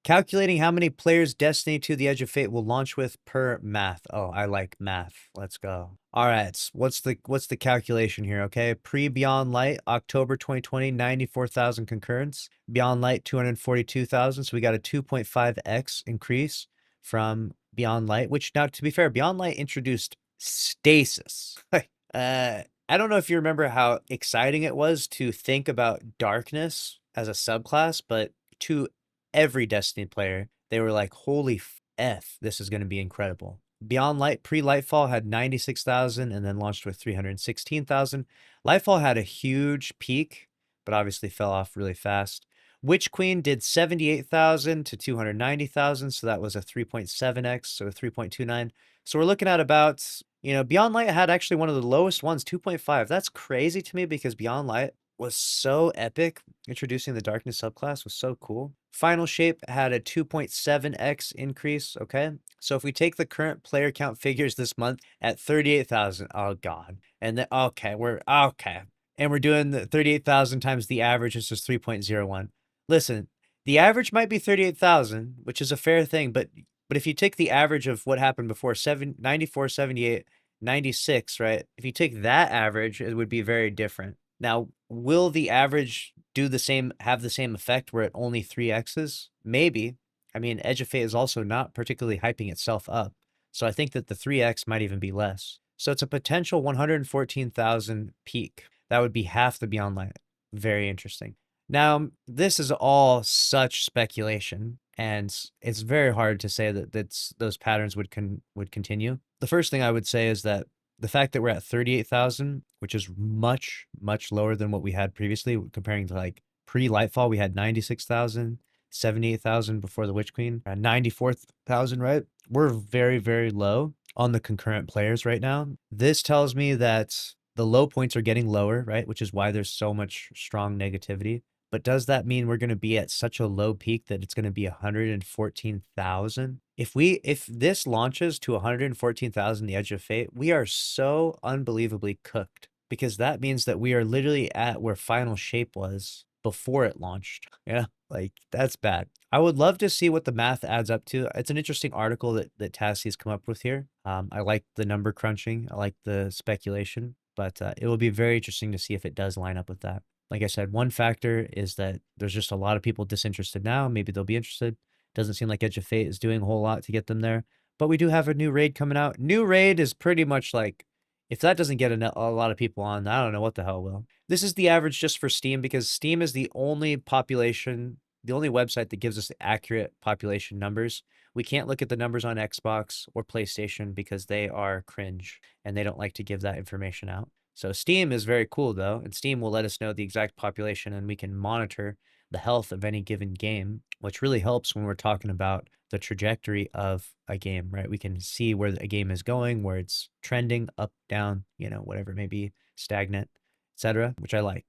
Calculating how many players Destiny 2 The Edge of Fate will launch with per math. Oh, I like math. Let's go. All right, what's the calculation here, okay? Pre-Beyond Light, October 2020, 94,000 concurrents. Beyond Light, 242,000, so we got a 2.5x increase from Beyond Light, which now, to be fair, Beyond Light introduced stasis. I don't know if you remember how exciting it was to think about darkness as a subclass, but to every Destiny player, they were like, holy F, this is going to be incredible. Beyond Light, pre-Lightfall had 96,000 and then launched with 316,000. Lightfall had a huge peak, but obviously fell off really fast. Witch Queen did 78,000 to 290,000, so that was a 3.7x, so 3.29. So we're looking at about, Beyond Light had actually one of the lowest ones, 2.5. That's crazy to me because Beyond Light was so epic. Introducing the darkness subclass was so cool. Final Shape had a 2.7x increase, okay? So if we take the current player count figures this month at 38,000, oh God. And then, okay, And we're doing the 38,000 times the average, which is 3.01. Listen, the average might be 38,000, which is a fair thing, but if you take the average of what happened before, 94, 78, 96, right? If you take that average, it would be very different. Now, will the average have the same effect where it only 3x's? Maybe. I mean, Edge of Fate is also not particularly hyping itself up. So I think that the 3x might even be less. So it's a potential 114,000 peak. That would be half the Beyond Light. Very interesting. Now, this is all such speculation, and it's very hard to say that those patterns would continue. The first thing I would say is that the fact that we're at 38,000, which is much, much lower than what we had previously, comparing to like pre-Lightfall, we had 96,000, 78,000 before the Witch Queen, 94,000, right? We're very, very low on the concurrent players right now. This tells me that the low points are getting lower, right? Which is why there's so much strong negativity. But does that mean we're going to be at such a low peak that it's going to be 114,000? If this launches to 114,000, the Edge of Fate, we are so unbelievably cooked, because that means that we are literally at where Final Shape was before it launched. Yeah, like that's bad. I would love to see what the math adds up to. It's an interesting article that Tassie's come up with here. I like the number crunching. I like the speculation, but it will be very interesting to see if it does line up with that. Like I said, one factor is that there's just a lot of people disinterested now. Maybe they'll be interested. Doesn't seem like Edge of Fate is doing a whole lot to get them there. But we do have a new raid coming out. New raid is pretty much like, if that doesn't get a lot of people on, I don't know what the hell will. This is the average just for Steam, because Steam is the only website that gives us accurate population numbers. We can't look at the numbers on Xbox or PlayStation because they are cringe and they don't like to give that information out. So Steam is very cool though, and Steam will let us know the exact population, and we can monitor the health of any given game, which really helps when we're talking about the trajectory of a game, right? We can see where a game is going, where it's trending up, down, whatever it may be, stagnant, etc., which I like.